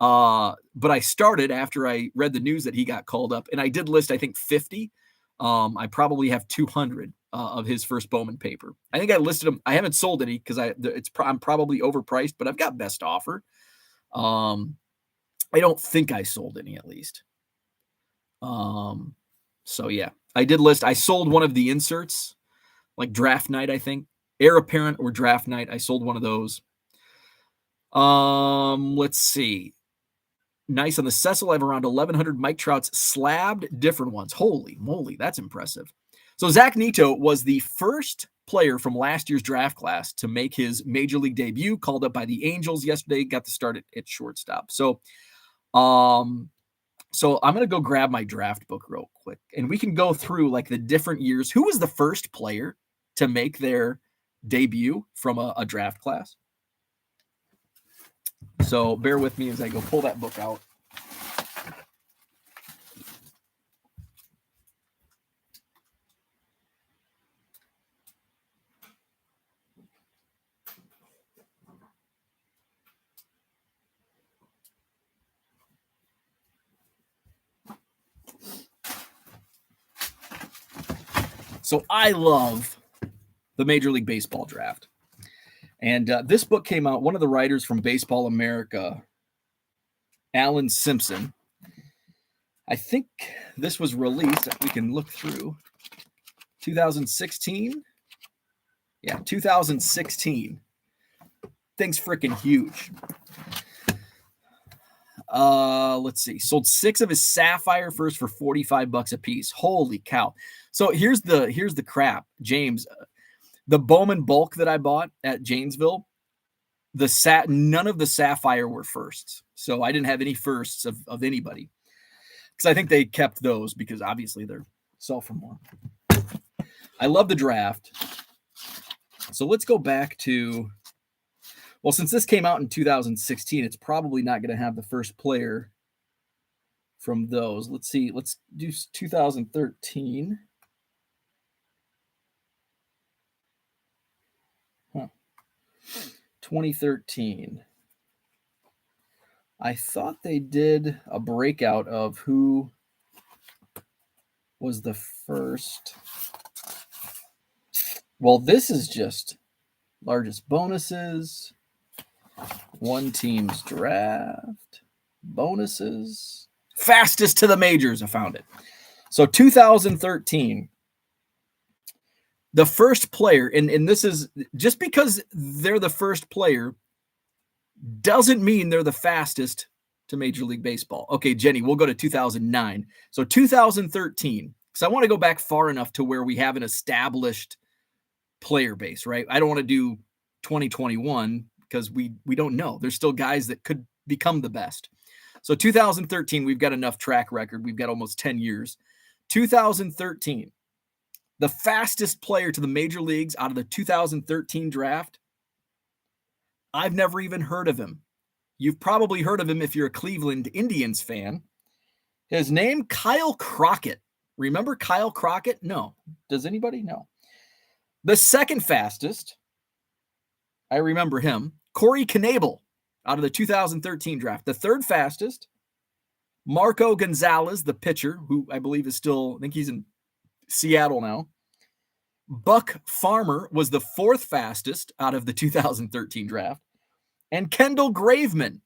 But I started after I read the news that he got called up, and I did list, I think, 50. I probably have 200 of his first Bowman paper. I think I listed them. I haven't sold any because I'm probably overpriced, but I've got best offer. I don't think I sold any, at least. So yeah, I did list. I sold one of the inserts, like draft night, I think. Heir apparent or draft night. I sold one of those. Let's see. Nice on the Cecil. I have around 1,100 Mike Trouts slabbed, different ones. Holy moly, that's impressive. So Zach Neto was the first player from last year's draft class to make his major league debut, called up by the Angels yesterday, got to start at shortstop. So I'm going to go grab my draft book real quick, and we can go through like the different years. Who was the first player to make their debut from a draft class? So bear with me as I go pull that book out. So I love the Major League Baseball draft. And this book came out, one of the writers from Baseball America, Alan Simpson. I think this was released, we can look through, 2016. Yeah, 2016. Thing's freaking huge. Let's see. Sold 6 of his Sapphire first for $45 a piece. Holy cow. So here's the crap, James. The Bowman bulk that I bought at Janesville, none of the Sapphire were firsts. So I didn't have any firsts of anybody. Because I think they kept those because obviously they're sell for more. I love the draft. So let's go back to, well, since this came out in 2016, it's probably not going to have the first player from those. Let's see. Let's do 2013. 2013. I thought they did a breakout of who was the first. Well, this is just largest bonuses, one team's draft, bonuses, fastest to the majors. I found it. So 2013, the first player, and this is just because they're the first player doesn't mean they're the fastest to Major League Baseball. Okay, Jenny, we'll go to 2009. So 2013, because I want to go back far enough to where we have an established player base, right? I don't want to do 2021 because we don't know. There's still guys that could become the best. So 2013, we've got enough track record. We've got almost 10 years. 2013, the fastest player to the major leagues out of the 2013 draft, I've never even heard of him. You've probably heard of him if you're a Cleveland Indians fan. His name, Kyle Crockett. Remember Kyle Crockett? No. Does anybody know? The second fastest, I remember him, Corey Knebel out of the 2013 draft. The third fastest, Marco Gonzalez, the pitcher, who I believe is still, I think he's in Seattle now. Buck Farmer was the fourth fastest out of the 2013 draft. And Kendall Graveman.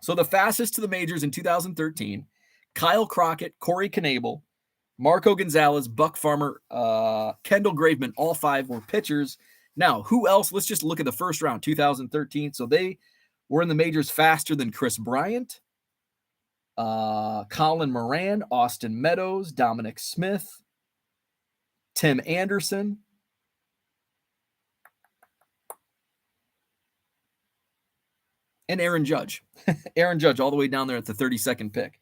So the fastest to the majors in 2013, Kyle Crockett, Corey Knebel, Marco Gonzalez, Buck Farmer, Kendall Graveman, all five were pitchers. Now, who else? Let's just look at the first round, 2013. So they were in the majors faster than Chris Bryant, Colin Moran, Austin Meadows, Dominic Smith, Tim Anderson, and Aaron Judge. Aaron Judge all the way down there at the 32nd pick.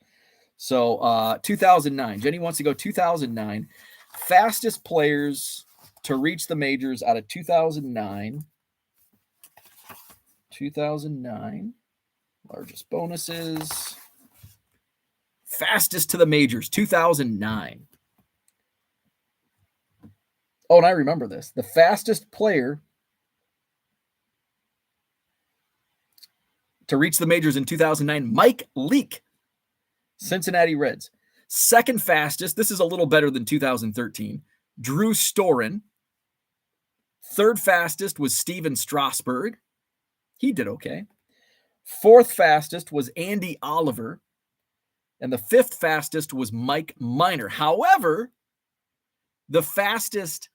So 2009. Jenny wants to go 2009. Fastest players to reach the majors out of 2009. 2009. Largest bonuses. Fastest to the majors, 2009. Oh, and I remember this. The fastest player to reach the majors in 2009, Mike Leake, Cincinnati Reds. Second fastest, this is a little better than 2013, Drew Storen. Third fastest was Steven Strasburg. He did okay. Fourth fastest was Andy Oliver. And the fifth fastest was Mike Minor. However, the fastest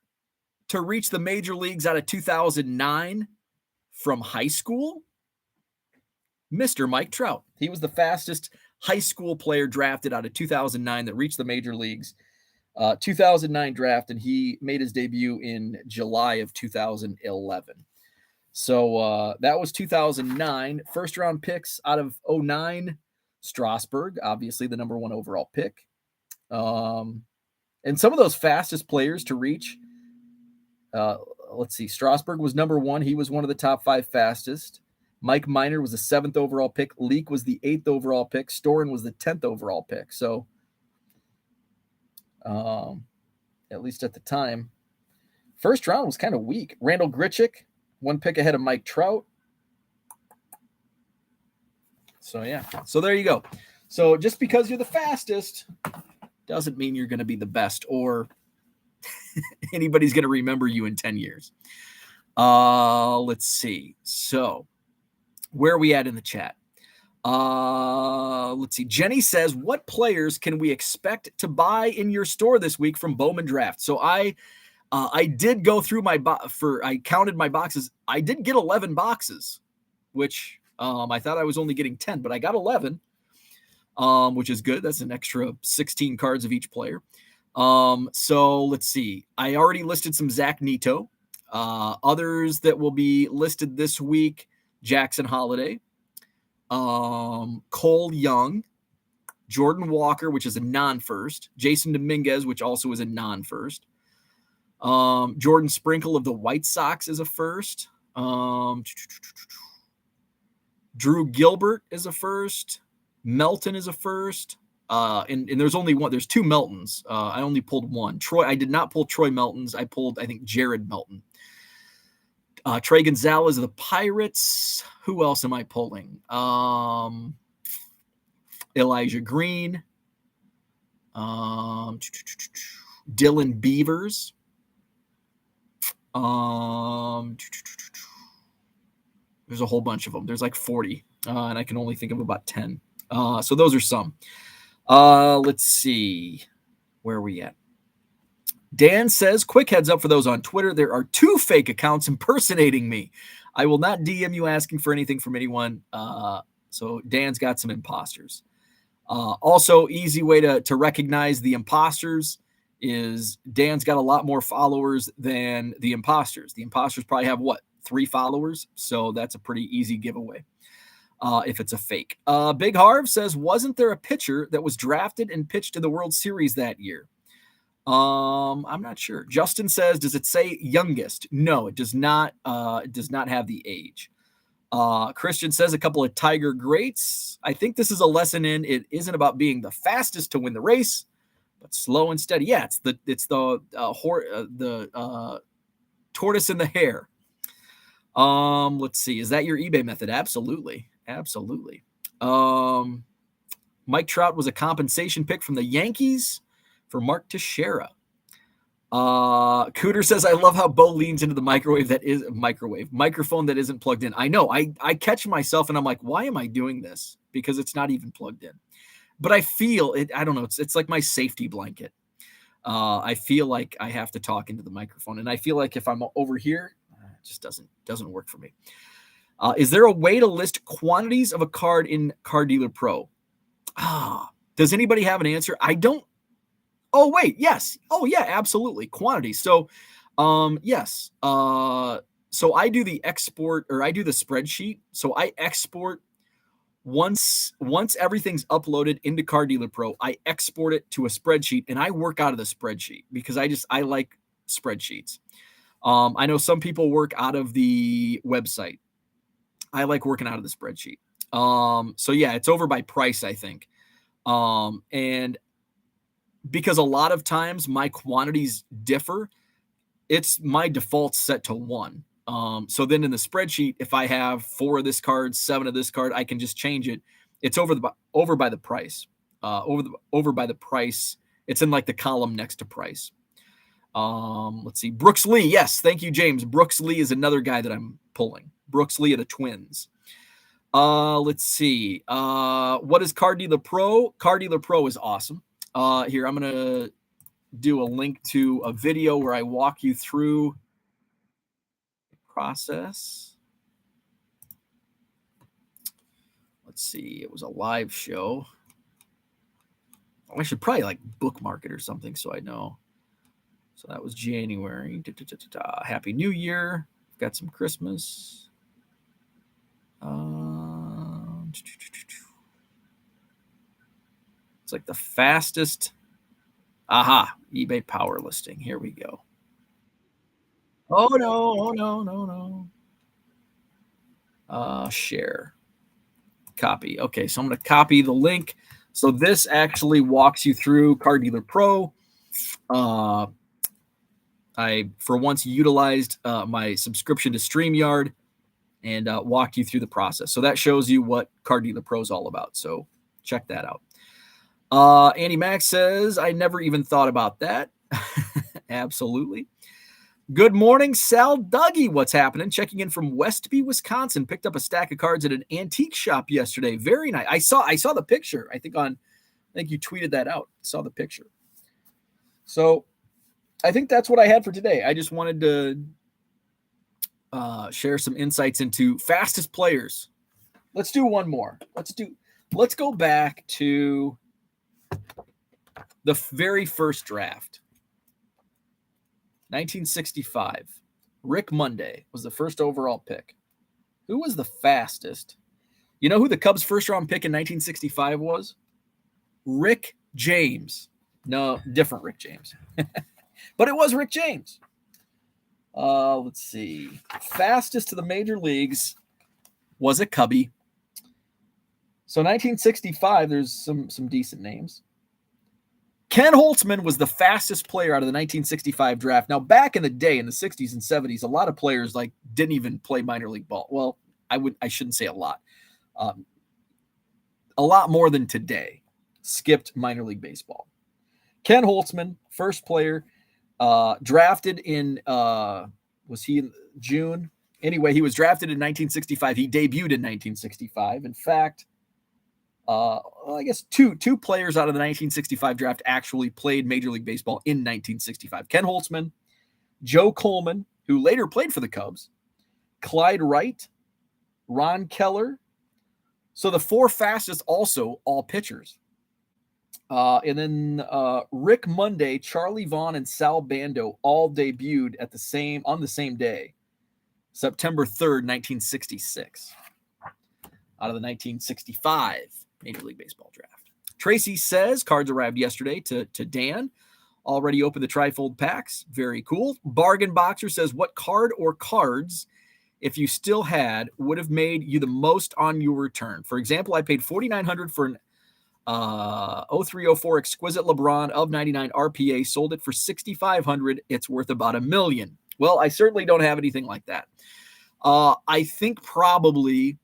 to reach the major leagues out of 2009 from high school, Mr. Mike Trout. He was the fastest high school player drafted out of 2009 that reached the major leagues. 2009 draft, and he made his debut in July of 2011. So that was 2009. First round picks out of 2009, Strasburg, obviously the number one overall pick. And some of those fastest players to reach, let's see, Strasburg was number one. He was one of the top five fastest. Mike Minor was the 7th overall pick. Leake was the 8th overall pick. Storen was the 10th overall pick. So, at least at the time, first round was kind of weak. Randall Grichuk, one pick ahead of Mike Trout. So, yeah. So, there you go. So, just because you're the fastest doesn't mean you're going to be the best or anybody's going to remember you in 10 years. Let's see. So, where are we at in the chat? Let's see. Jenny says, what players can we expect to buy in your store this week from Bowman Draft? So I did go through I counted my boxes. I did get 11 boxes, which I thought I was only getting 10, but I got 11, which is good. That's an extra 16 cards of each player. So let's see. I already listed some Zach Neto. Others that will be listed this week, Jackson Holiday, Cole Young, Jordan Walker, which is a non-first, Jason Dominguez, which also is a non-first, Jordan Sprinkle of the White Sox is a first. Drew Gilbert is a first. Melton is a first. And there's only one. There's two Meltons. I only pulled one. I did not pull Troy Meltons. I pulled, I think, Jared Melton. Trey Gonzalez of the Pirates. Who else am I pulling? Elijah Green. Dylan Beavers. There's a whole bunch of them. There's like 40, and I can only think of about 10. So those are some. Let's see. Where are we at? Dan says, quick heads up for those on Twitter. There are 2 fake accounts impersonating me. I will not DM you asking for anything from anyone. So Dan's got some imposters. Also, easy way to recognize the imposters is Dan's got a lot more followers than the imposters. The imposters probably have, 3 followers? So that's a pretty easy giveaway if it's a fake. Big Harv says, wasn't there a pitcher that was drafted and pitched to the World Series that year? I'm not sure. Justin says, does it say youngest? No, it does not. It does not have the age. Christian says a couple of Tiger greats. I think this is a lesson in it isn't about being the fastest to win the race, but slow and steady. Yeah, it's the tortoise and the hare. Let's see. Is that your eBay method? Absolutely. Mike Trout was a compensation pick from the Yankees for Mark Teixeira. Cooter says, I love how Bo leans into the microphone that isn't plugged in. I know. I catch myself and I'm like, why am I doing this? Because it's not even plugged in. But I feel it. I don't know. It's like my safety blanket. I feel like I have to talk into the microphone, and I feel like if I'm over here, it just doesn't work for me. Is there a way to list quantities of a card in Card Dealer Pro? Does anybody have an answer? I don't. Oh, wait. Yes. Oh, yeah, absolutely. Quantities. So, yes. So I do the export, or I do the spreadsheet. So I export once everything's uploaded into Card Dealer Pro, I export it to a spreadsheet and I work out of the spreadsheet because I like spreadsheets. I know some people work out of the website. I like working out of the spreadsheet. So yeah, it's over by price, I think. And because a lot of times my quantities differ, it's my default set to 1. So then in the spreadsheet, if I have 4 of this card, 7 of this card, I can just change it. It's over by the price. Over by the price. It's in like the column next to price. Let's see. Brooks Lee. Yes. Thank you, James. Brooks Lee is another guy that I'm pulling. Brooks Lee of the Twins. Let's see. What is Card Dealer Pro? Card Dealer Pro is awesome. Here, I'm going to do a link to a video where I walk you through the process. Let's see. It was a live show. I should probably like bookmark it or something so I know. So that was January. Happy New Year. Got some Christmas. It's like the fastest. Aha, eBay power listing. Here we go. Oh, no. Share. Copy. Okay, so I'm going to copy the link. So this actually walks you through Card Dealer Pro. I, for once, utilized my subscription to StreamYard and walked you through the process. So that shows you what Card Dealer Pro is all about. So check that out. Andy Max says, I never even thought about that. Absolutely. Good morning, Sal Dougie. What's happening? Checking in from Westby, Wisconsin. Picked up a stack of cards at an antique shop yesterday. Very nice. I saw the picture. I think you tweeted that out. Saw the picture. So I think that's what I had for today. I just wanted to share some insights into fastest players. Let's do one more. Let's go back to the very first draft. 1965. Rick Monday was the first overall pick. Who was the fastest? You know who the Cubs' first round pick in 1965 was? Rick James. No, different Rick James. But it was Rick James. Let's see. Fastest to the major leagues was a Cubby. So 1965, there's some decent names. Ken Holtzman was the fastest player out of the 1965 draft. Now, back in the day, in the 60s and 70s, a lot of players like didn't even play minor league ball. Well, I shouldn't say a lot. A lot more than today skipped minor league baseball. Ken Holtzman, first player, drafted in, was he in June? Anyway, he was drafted in 1965. He debuted in 1965. In fact, I guess two players out of the 1965 draft actually played Major League Baseball in 1965. Ken Holtzman, Joe Coleman, who later played for the Cubs, Clyde Wright, Ron Keller. So the four fastest also all pitchers. And then Rick Monday, Charlie Vaughn, and Sal Bando all debuted on the same day, September 3rd, 1966, out of the 1965 Major League Baseball draft. Tracy says cards arrived yesterday to Dan. Already opened the trifold packs. Very cool. Bargain Boxer says, what card or cards, if you still had, would have made you the most on your return? For example, I paid $4,900 for an 0304 exquisite LeBron of 99 RPA, sold it for $6,500. It's worth about $1 million. Well, I certainly don't have anything like that. I think probably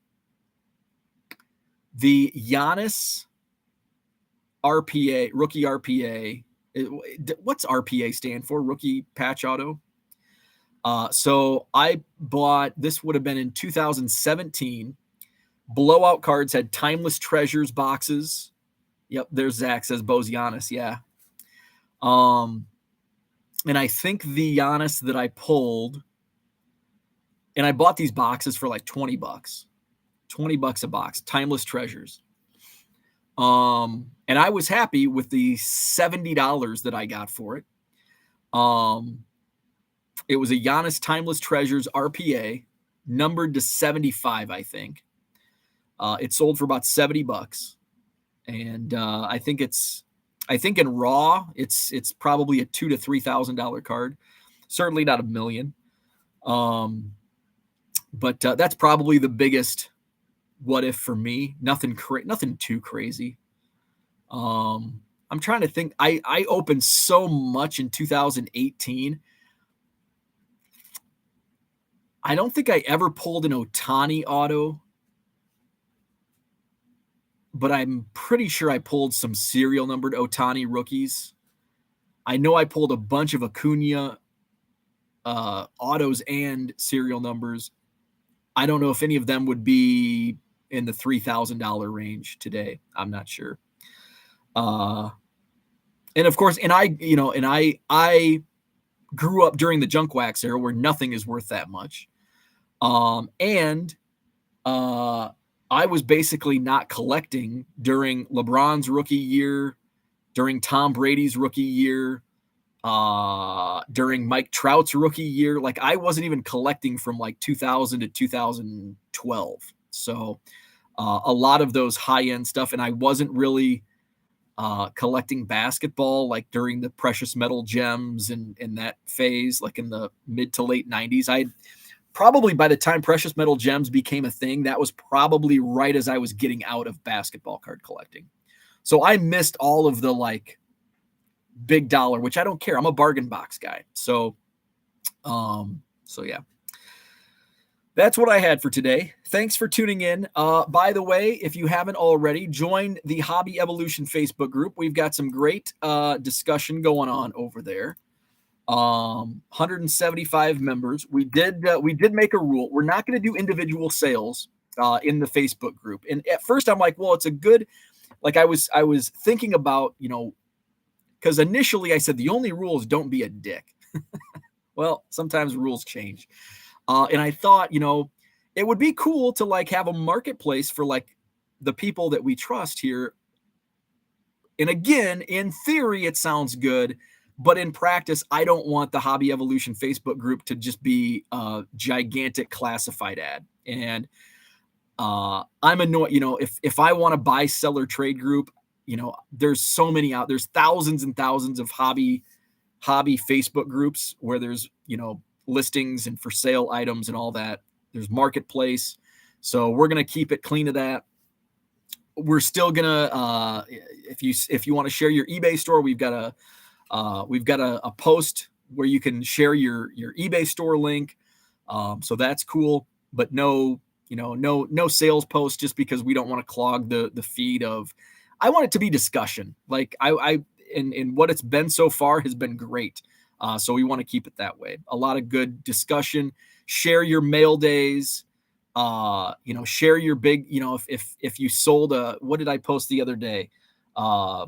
the Giannis RPA, rookie RPA. What's RPA stand for? Rookie patch auto. So I bought, this would have been in 2017. Blowout cards had Timeless Treasures boxes. Yep, there's Zach says Bo's Giannis. Yeah. And I think the Giannis that I pulled, and I bought these boxes for like $20. $20 a box, Timeless Treasures. And I was happy with the $70 that I got for it. It was a Giannis Timeless Treasures RPA, numbered to 75, I think. It sold for about $70. And I think in raw, it's probably a $2,000 to $3,000 card. Certainly not $1 million. But that's probably the biggest what if for me. Nothing too crazy. I'm trying to think. I opened so much in 2018. I don't think I ever pulled an Ohtani auto, but I'm pretty sure I pulled some serial numbered Ohtani rookies. I know I pulled a bunch of Acuna autos and serial numbers. I don't know if any of them would be in the $3,000 range today. I'm not sure. And of course, I grew up during the junk wax era where nothing is worth that much. I was basically not collecting during LeBron's rookie year, during Tom Brady's rookie year, during Mike Trout's rookie year. Like I wasn't even collecting from like 2000 to 2012. So a lot of those high-end stuff. And I wasn't really collecting basketball like during the precious metal gems and in that phase, like in the mid to late 90s. I probably by the time precious metal gems became a thing, that was probably right as I was getting out of basketball card collecting. So I missed all of the like big dollar, which I don't care. I'm a bargain box guy. So yeah, that's what I had for today. Thanks for tuning in. By the way, if you haven't already, join the Hobby Evolution Facebook group. We've got some great discussion going on over there. 175 members. We did make a rule. We're not going to do individual sales in the Facebook group. And at first I'm like, well, it's a good, like I was thinking about, because initially I said the only rule is don't be a dick. Well, sometimes rules change. And I thought, it would be cool to like have a marketplace for like the people that we trust here. And again, in theory, it sounds good. But in practice, I don't want the Hobby Evolution Facebook group to just be a gigantic classified ad. And I'm annoyed, if I want to buy seller trade group, there's so many there's thousands and thousands of hobby Facebook groups where there's, listings and for sale items and all that. There's marketplace. So we're going to keep it clean of that. We're still going to, if you want to share your eBay store, we've got a post where you can share your eBay store link. So that's cool, but no sales post, just because we don't want to clog the feed of, I want it to be discussion. Like and what it's been so far has been great. So we want to keep it that way. A lot of good discussion. Share your mail days. Share your big, if you sold what did I post the other day? I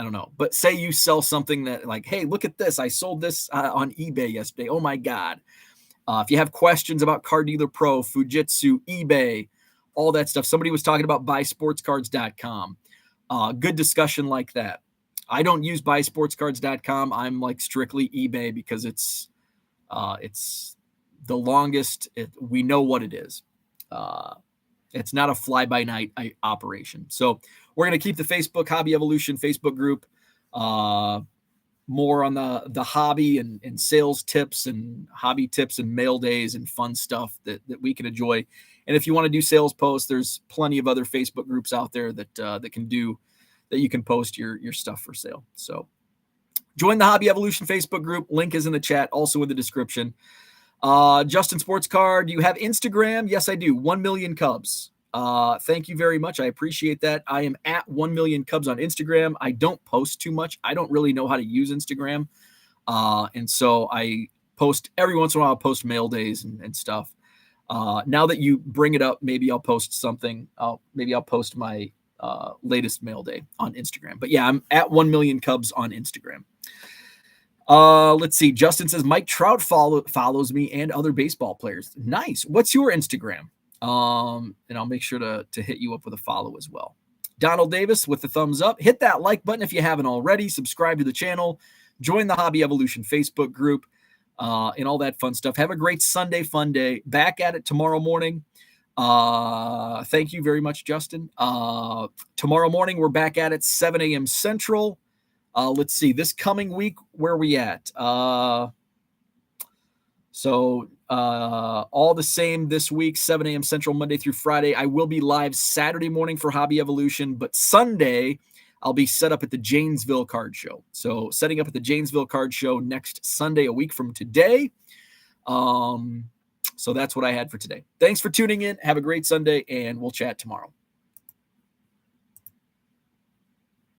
don't know, but say you sell something that, like, hey, look at this. I sold this on eBay yesterday. Oh my God. If you have questions about Car Dealer Pro, Fujitsu, eBay, all that stuff. Somebody was talking about buysportscards.com. Good discussion like that. I don't use buysportscards.com. I'm like strictly eBay because it's the longest. We know what it is. It's not a fly-by-night operation. So we're going to keep the Facebook Hobby Evolution Facebook group more on the hobby and sales tips and hobby tips and mail days and fun stuff that we can enjoy. And if you want to do sales posts, there's plenty of other Facebook groups out there that you can post your stuff for sale. So join the Hobby Evolution Facebook group. Link is in the chat, also in the description. Justin Sports Card, do you have Instagram? Yes, I do. 1 million Cubs. Thank you very much. I appreciate that. I am at 1 million Cubs on Instagram. I don't post too much. I don't really know how to use Instagram. And so I post every once in a while. I'll post mail days and stuff. Now that you bring it up, maybe I'll post something. Maybe I'll post my latest mail day on Instagram. But yeah, I'm at 1 million Cubs on Instagram. Let's see. Justin says Mike Trout follows me and other baseball players. Nice. What's your Instagram? And I'll make sure to hit you up with a follow as well. Donald Davis with the thumbs up. Hit that like button if you haven't already. Subscribe to the channel. Join the Hobby Evolution Facebook group, and all that fun stuff. Have a great Sunday fun day. Back at it tomorrow morning. Thank you very much, Justin. Tomorrow morning, we're back at it 7 a.m. Central. Let's see. This coming week, where are we at? So all the same this week, 7 a.m. Central, Monday through Friday. I will be live Saturday morning for Hobby Evolution, but Sunday I'll be set up at the Janesville Card Show. So setting up at the Janesville Card Show next Sunday, a week from today. So that's what I had for today. Thanks for tuning in. Have a great Sunday, and we'll chat tomorrow.